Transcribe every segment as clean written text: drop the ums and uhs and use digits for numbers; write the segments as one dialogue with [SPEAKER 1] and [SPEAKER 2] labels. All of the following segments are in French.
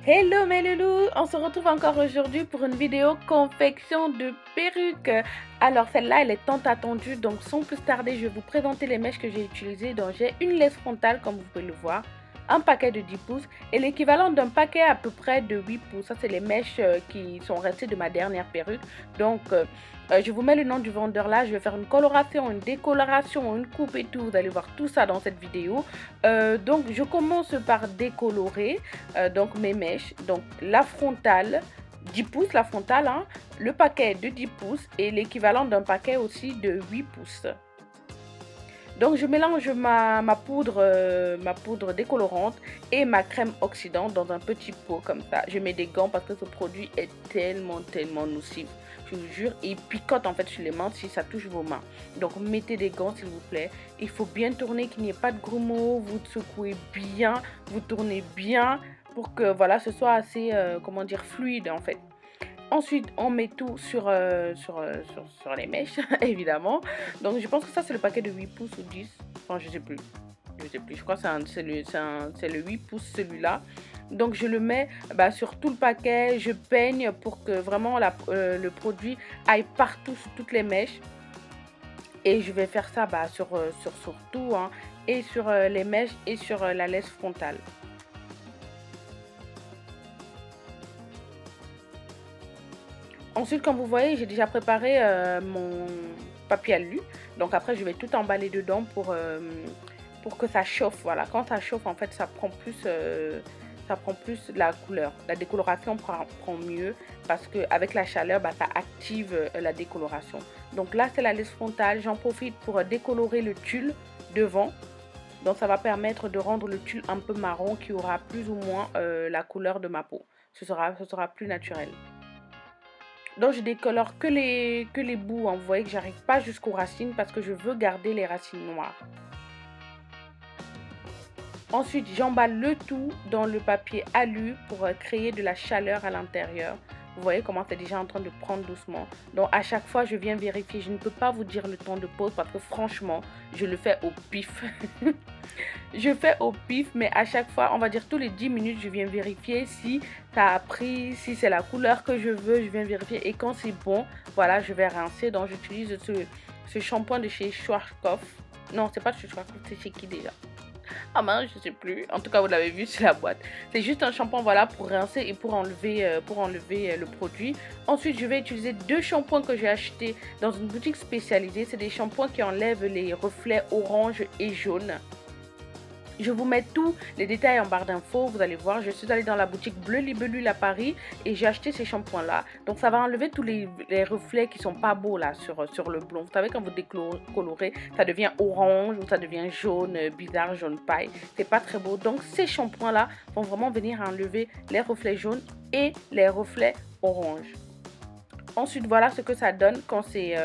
[SPEAKER 1] Hello mes loulous, on se retrouve encore aujourd'hui pour une vidéo confection de perruques. Alors celle-là elle est tant attendue, donc sans plus tarder je vais vous présenter les mèches que j'ai utilisées. Donc j'ai une laisse frontale comme vous pouvez le voir, un paquet de 10 pouces et l'équivalent d'un paquet à peu près de 8 pouces. Ça c'est les mèches qui sont restées de ma dernière perruque. Donc je vous mets le nom du vendeur là, je vais faire une coloration, une décoloration, une coupe et tout. Vous allez voir tout ça dans cette vidéo. Donc je commence par décolorer donc mes mèches. Donc la frontale, 10 pouces la frontale, hein, le paquet de 10 pouces et l'équivalent d'un paquet aussi de 8 pouces. Donc je mélange ma poudre décolorante et ma crème oxydante dans un petit pot comme ça. Je mets des gants parce que ce produit est tellement nocif. Je vous jure, il picote en fait sur les mains si ça touche vos mains. Donc mettez des gants s'il vous plaît. Il faut bien tourner, qu'il n'y ait pas de grumeaux. Vous secouez bien, vous tournez bien pour que voilà, ce soit assez, comment dire, fluide en fait. Ensuite, on met tout sur les mèches, évidemment. Donc, je pense que ça, c'est le paquet de 8 pouces ou 10. Enfin, je sais plus. Je sais plus. Je crois que c'est le 8 pouces, celui-là. Donc, je le mets sur tout le paquet. Je peigne pour que vraiment le produit aille partout sur toutes les mèches. Et je vais faire ça sur tout, hein, et sur les mèches et sur la laisse frontale. Ensuite, comme vous voyez, j'ai déjà préparé mon papier alu. Donc après, je vais tout emballer dedans pour que ça chauffe. Voilà, quand ça chauffe, en fait, ça prend plus la couleur. La décoloration prend mieux parce qu'avec la chaleur, ça active la décoloration. Donc là, c'est la laisse frontale. J'en profite pour décolorer le tulle devant. Donc ça va permettre de rendre le tulle un peu marron qui aura plus ou moins la couleur de ma peau. Ce sera plus naturel. Donc je décolore que les bouts, hein. Vous voyez que j'arrive pas jusqu'aux racines parce que je veux garder les racines noires. Ensuite, j'emballe le tout dans le papier alu pour créer de la chaleur à l'intérieur. Vous voyez comment c'est déjà en train de prendre doucement. Donc à chaque fois, je viens vérifier. Je ne peux pas vous dire le temps de pause parce que franchement, je le fais au pif. Je fais au pif, mais à chaque fois, on va dire tous les 10 minutes, je viens vérifier si ça a pris, si c'est la couleur que je veux, je viens vérifier. Et quand c'est bon, voilà, je vais rincer. Donc j'utilise ce shampoing de chez Schwarzkopf. Non, c'est pas de chez Schwarzkopf, c'est chez qui déjà? Ah mince, je sais plus. En tout cas, vous l'avez vu sur la boîte. C'est juste un shampoing, voilà, pour rincer et pour enlever le produit. Ensuite, je vais utiliser deux shampoings que j'ai achetés dans une boutique spécialisée. C'est des shampoings qui enlèvent les reflets orange et jaune. Je vous mets tous les détails en barre d'infos. Vous allez voir, je suis allée dans la boutique Bleu Libellule à Paris et j'ai acheté ces shampoings là. Donc ça va enlever tous les reflets qui sont pas beaux là sur le blond. Vous savez, quand vous décolorez, ça devient orange ou ça devient jaune, bizarre, jaune paille. C'est pas très beau. Donc ces shampoings là vont vraiment venir enlever les reflets jaunes et les reflets orange. Ensuite, voilà ce que ça donne quand c'est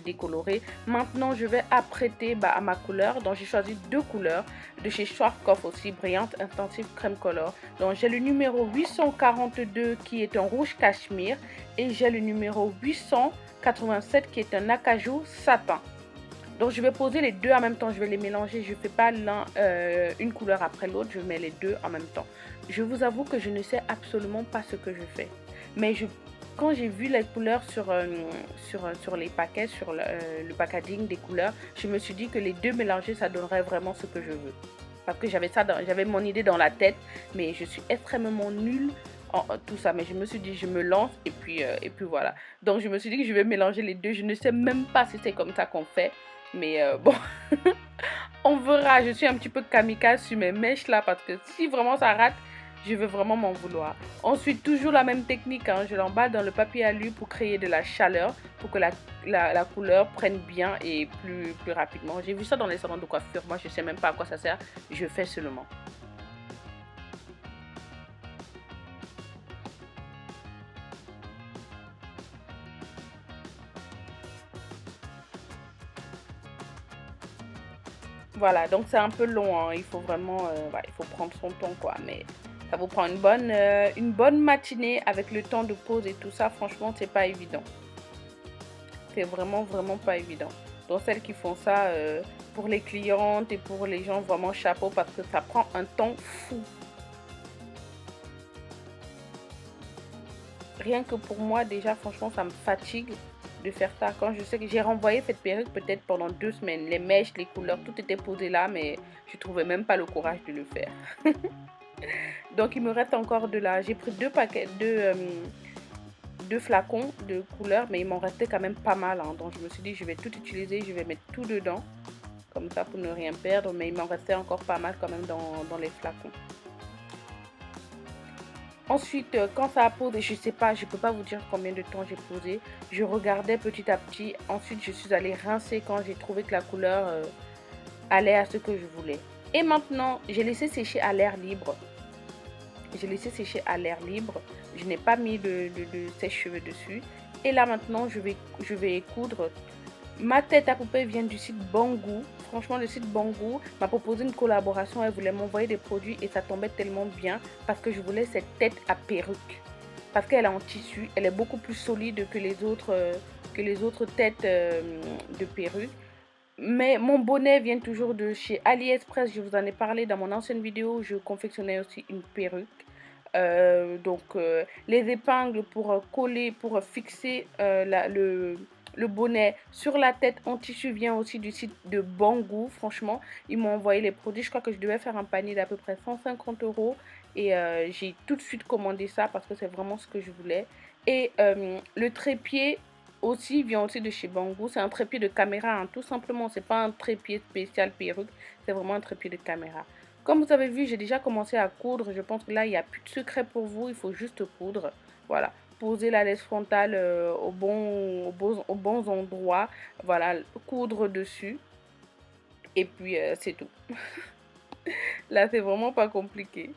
[SPEAKER 1] décoloré. Maintenant, je vais apprêter à ma couleur. Donc, j'ai choisi deux couleurs de chez Schwarzkopf aussi, Brillante Intensive Crème Color. Donc, j'ai le numéro 842 qui est un rouge cachemire et j'ai le numéro 887 qui est un acajou satin. Donc, je vais poser les deux en même temps. Je vais les mélanger. Je ne fais pas une couleur après l'autre. Je mets les deux en même temps. Je vous avoue que je ne sais absolument pas ce que je fais. Mais quand j'ai vu les couleurs sur les paquets, sur le packaging des couleurs, je me suis dit que les deux mélangés, ça donnerait vraiment ce que je veux. Parce que j'avais mon idée dans la tête, mais je suis extrêmement nulle en tout ça. Mais je me suis dit, je me lance et puis voilà. Donc je me suis dit que je vais mélanger les deux. Je ne sais même pas si c'est comme ça qu'on fait. Mais bon, on verra. Je suis un petit peu kamikaze sur mes mèches là parce que si vraiment ça rate, je vais vraiment m'en vouloir. Ensuite, toujours la même technique, hein, je l'emballe dans le papier alu pour créer de la chaleur, pour que la couleur prenne bien et plus rapidement. J'ai vu ça dans les salons de coiffure, moi je ne sais même pas à quoi ça sert, je fais seulement. Voilà, donc c'est un peu long, hein, il faut vraiment il faut prendre son temps quoi, mais ça vous prend une bonne matinée avec le temps de pause et tout ça, franchement c'est pas évident. C'est vraiment pas évident. Donc celles qui font ça pour les clientes et pour les gens, vraiment chapeau parce que ça prend un temps fou. rien que pour moi, déjà, franchement, ça me fatigue de faire ça. Quand je sais que j'ai renvoyé cette perruque peut-être pendant 2 semaines, les mèches, les couleurs, tout était posé là, mais je trouvais même pas le courage de le faire. Donc il me reste encore de là. J'ai pris 2 paquets, 2 flacons de couleurs, mais il m'en restait quand même pas mal, hein. Donc je me suis dit, je vais tout utiliser, je vais mettre tout dedans, comme ça pour ne rien perdre. Mais il m'en restait encore pas mal quand même dans les flacons. Ensuite, quand ça a posé, je sais pas, je peux pas vous dire combien de temps j'ai posé. Je regardais petit à petit. Ensuite, je suis allée rincer quand j'ai trouvé que la couleur allait à ce que je voulais. Et maintenant, j'ai laissé sécher à l'air libre. J'ai laissé sécher à l'air libre. Je n'ai pas mis de sèche-cheveux dessus. Et là maintenant, je vais coudre. Ma tête à poupée vient du site Banggood. Franchement, le site Banggood m'a proposé une collaboration. Elle voulait m'envoyer des produits et ça tombait tellement bien parce que je voulais cette tête à perruque. Parce qu'elle est en tissu, elle est beaucoup plus solide que les autres têtes de perruque. Mais mon bonnet vient toujours de chez AliExpress. Je vous en ai parlé dans mon ancienne vidéo. Je confectionnais aussi une perruque. Les épingles pour coller, pour fixer le bonnet sur la tête en tissu vient aussi du site de Banggood. Franchement, ils m'ont envoyé les produits. Je crois que je devais faire un panier d'à peu près 150 euros. Et j'ai tout de suite commandé ça parce que c'est vraiment ce que je voulais. Et le trépied aussi vient aussi de chez Banggood. C'est un trépied de caméra, hein, tout simplement. C'est pas un trépied spécial perruque. C'est vraiment un trépied de caméra. Comme vous avez vu, j'ai déjà commencé à coudre. Je pense que là, il n'y a plus de secret pour vous. Il faut juste coudre. Voilà. Poser la laisse frontale aux bons endroits. Voilà. Coudre dessus. Et puis, c'est tout. Là, c'est vraiment pas compliqué.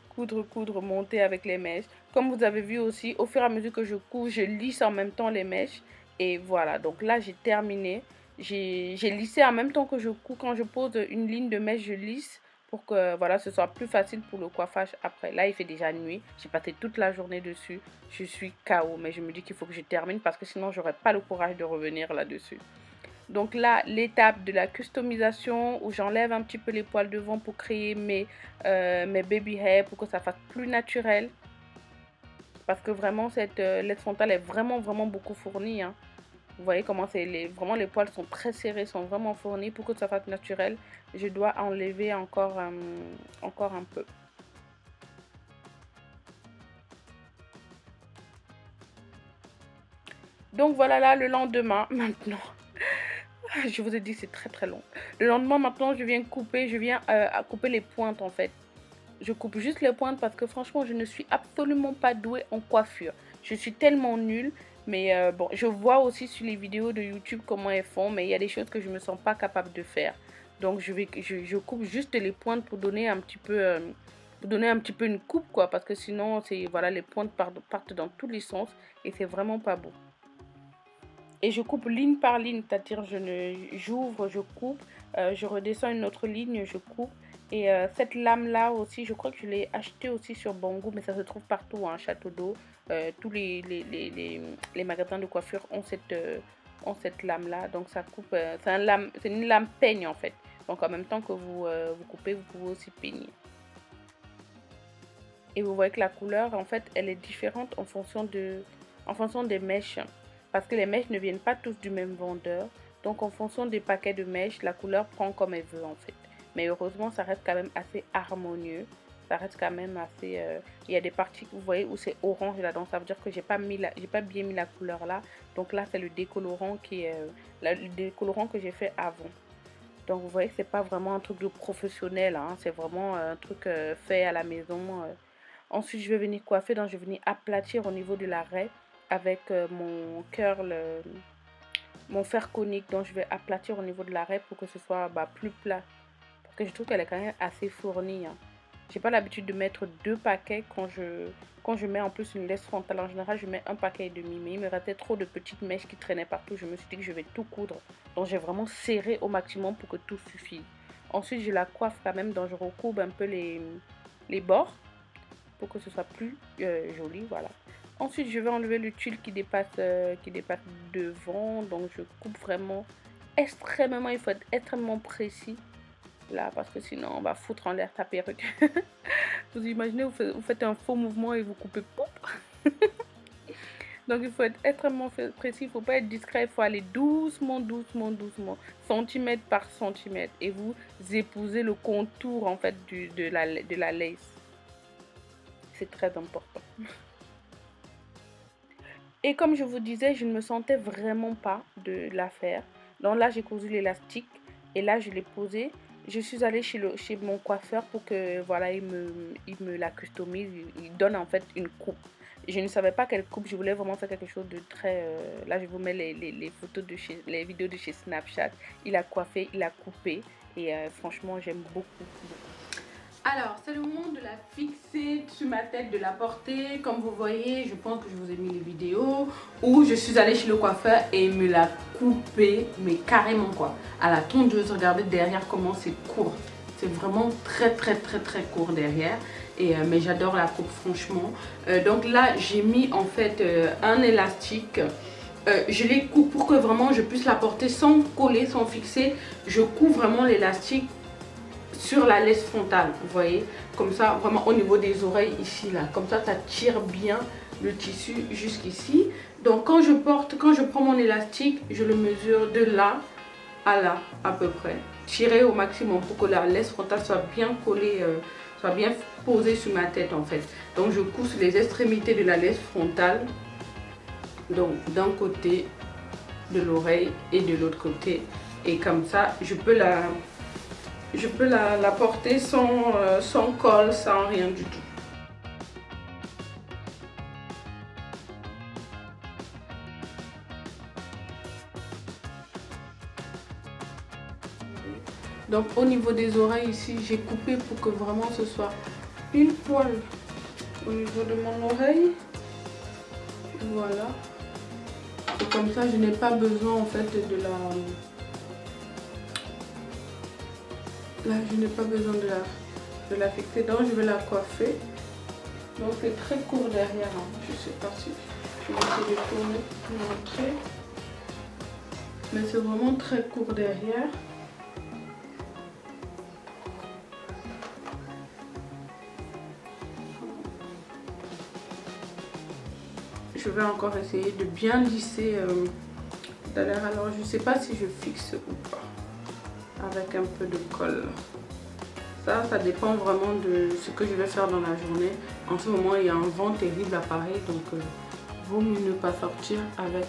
[SPEAKER 1] Coudre, coudre, monter avec les mèches. Comme vous avez vu aussi, au fur et à mesure que je couds, je lisse en même temps les mèches. Et voilà. Donc là, j'ai terminé. J'ai lissé en même temps que je couds. Quand je pose une ligne de mèche, je lisse pour que voilà, ce soit plus facile pour le coiffage après. Là, il fait déjà nuit. J'ai passé toute la journée dessus. Je suis KO, mais je me dis qu'il faut que je termine parce que sinon, j'aurais pas le courage de revenir là-dessus. Donc là, l'étape de la customisation où j'enlève un petit peu les poils devant pour créer mes baby hairs pour que ça fasse plus naturel. Parce que vraiment, cette laisse frontale est vraiment, vraiment beaucoup fournie, hein. Vous voyez comment vraiment les poils sont très serrés, sont vraiment fournis. Pour que ça fasse naturel, je dois enlever encore un peu. Donc voilà là le lendemain maintenant. Je vous ai dit c'est très très long. Le lendemain maintenant je viens à couper les pointes en fait. Je coupe juste les pointes parce que franchement je ne suis absolument pas douée en coiffure. Je suis tellement nulle. Mais bon, je vois aussi sur les vidéos de YouTube comment elles font, mais il y a des choses que je ne me sens pas capable de faire. Donc je coupe juste les pointes pour donner un petit peu, une coupe quoi, parce que sinon c'est voilà les pointes partent dans tous les sens et c'est vraiment pas beau. Et je coupe ligne par ligne, c'est-à-dire j'ouvre, je coupe, je redescends une autre ligne, je coupe. Et cette lame-là aussi, je crois que je l'ai achetée aussi sur Banggood, mais ça se trouve partout, hein, Château d'eau. Tous les magasins de coiffure ont cette lame-là. Donc ça coupe, c'est une lame peigne en fait. Donc en même temps que vous coupez, vous pouvez aussi peigner. Et vous voyez que la couleur, en fait, elle est différente en fonction des mèches. Parce que les mèches ne viennent pas tous du même vendeur. Donc, en fonction des paquets de mèches, la couleur prend comme elle veut, en fait. Mais heureusement, ça reste quand même assez harmonieux. Ça reste quand même assez... il y a des parties que vous voyez où c'est orange là. Donc, ça veut dire que j'ai pas bien mis la couleur là. Donc là, c'est le décolorant le décolorant que j'ai fait avant. Donc, vous voyez que c'est pas vraiment un truc de professionnel, hein. C'est vraiment un truc fait à la maison. Ensuite, je vais venir coiffer, donc je vais venir aplatir au niveau de l'arrêt avec mon curl, mon fer conique. Donc, je vais aplatir au niveau de l'arrêt pour que ce soit plus plat. Parce que je trouve qu'elle est quand même assez fournie, hein. J'ai pas l'habitude de mettre 2 paquets quand je mets en plus une laisse frontale. En général, je mets un paquet et demi. Mais il me restait trop de petites mèches qui traînaient partout. Je me suis dit que je vais tout coudre. Donc, j'ai vraiment serré au maximum pour que tout suffise. Ensuite, je la coiffe quand même. Donc, je recourbe un peu les bords pour que ce soit plus joli, voilà. Ensuite, je vais enlever le tuile qui dépasse devant. Donc, je coupe vraiment extrêmement, il faut être extrêmement précis là parce que sinon on va foutre en l'air ta perruque. Vous imaginez, vous faites un faux mouvement et vous coupez, pop. Donc, il faut être extrêmement précis, il ne faut pas être discret, il faut aller doucement, doucement, doucement, centimètre par centimètre. Et vous épousez le contour, en fait, de la lace. C'est très important. Et comme je vous disais, je ne me sentais vraiment pas de la faire. Donc là, j'ai cousu l'élastique et là, je l'ai posé. Je suis allée chez mon coiffeur pour que, voilà, il me la customise. Il donne en fait une coupe. Je ne savais pas quelle coupe. Je voulais vraiment faire quelque chose de très... là, je vous mets les photos les vidéos de chez Snapchat. Il a coiffé, il a coupé. Et franchement, j'aime beaucoup, beaucoup. Alors, c'est le moment de la fixer sur ma tête, de la porter. Comme vous voyez, je pense que je vous ai mis les vidéos où je suis allée chez le coiffeur et il me l'a coupé, mais carrément quoi. À la tondeuse, regardez derrière comment c'est court. C'est vraiment très court derrière. Et, mais j'adore la coupe franchement. Donc là, j'ai mis en fait un élastique. Je les coupe pour que vraiment je puisse la porter sans coller, sans fixer. Je couds vraiment l'élastique sur la laisse frontale, vous voyez, comme ça, vraiment au niveau des oreilles ici, là, comme ça tire bien le tissu jusqu'ici. Donc quand je prends mon élastique, je le mesure de là à là, à peu près. Tirer au maximum pour que la laisse frontale soit bien collée, soit bien posée sur ma tête en fait. Donc je couds les extrémités de la laisse frontale, donc d'un côté de l'oreille et de l'autre côté. Et comme ça, je peux la porter sans col, sans rien du tout. Donc au niveau des oreilles ici, j'ai coupé pour que vraiment ce soit une poil au niveau de mon oreille. Voilà. Et comme ça, je n'ai pas besoin en fait de la... Là, je n'ai pas besoin de la fixer, donc je vais la coiffer. Donc c'est très court derrière, hein. Je sais pas si je vais essayer de tourner pour montrer. Mais c'est vraiment très court derrière. Je vais encore essayer de bien lisser tout à l'heure. Alors je sais pas si je fixe ou pas avec un peu de colle. Ça dépend vraiment de ce que je vais faire dans la journée. En ce moment, il y a un vent terrible à Paris, donc vaut mieux ne pas sortir avec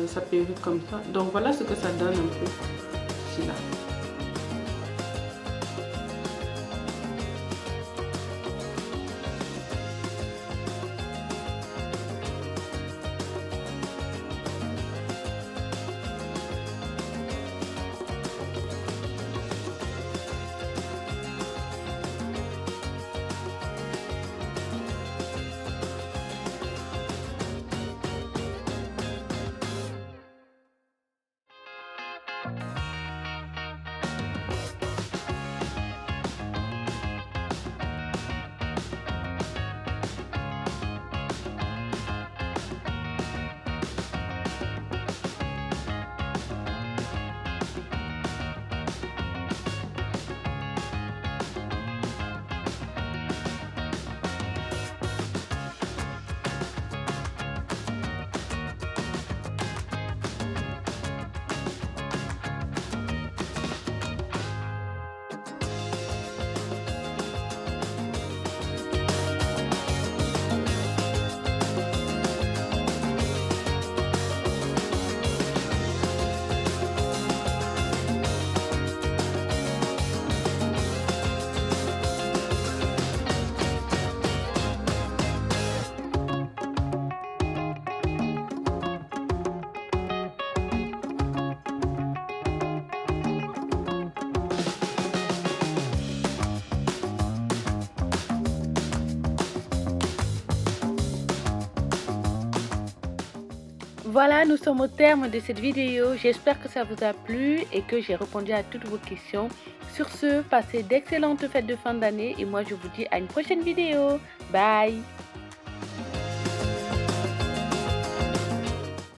[SPEAKER 1] sa perruque comme ça. Donc voilà ce que ça donne un peu ici là. Voilà, nous sommes au terme de cette vidéo. J'espère que ça vous a plu et que j'ai répondu à toutes vos questions. Sur ce, passez d'excellentes fêtes de fin d'année et moi je vous dis à une prochaine vidéo. Bye!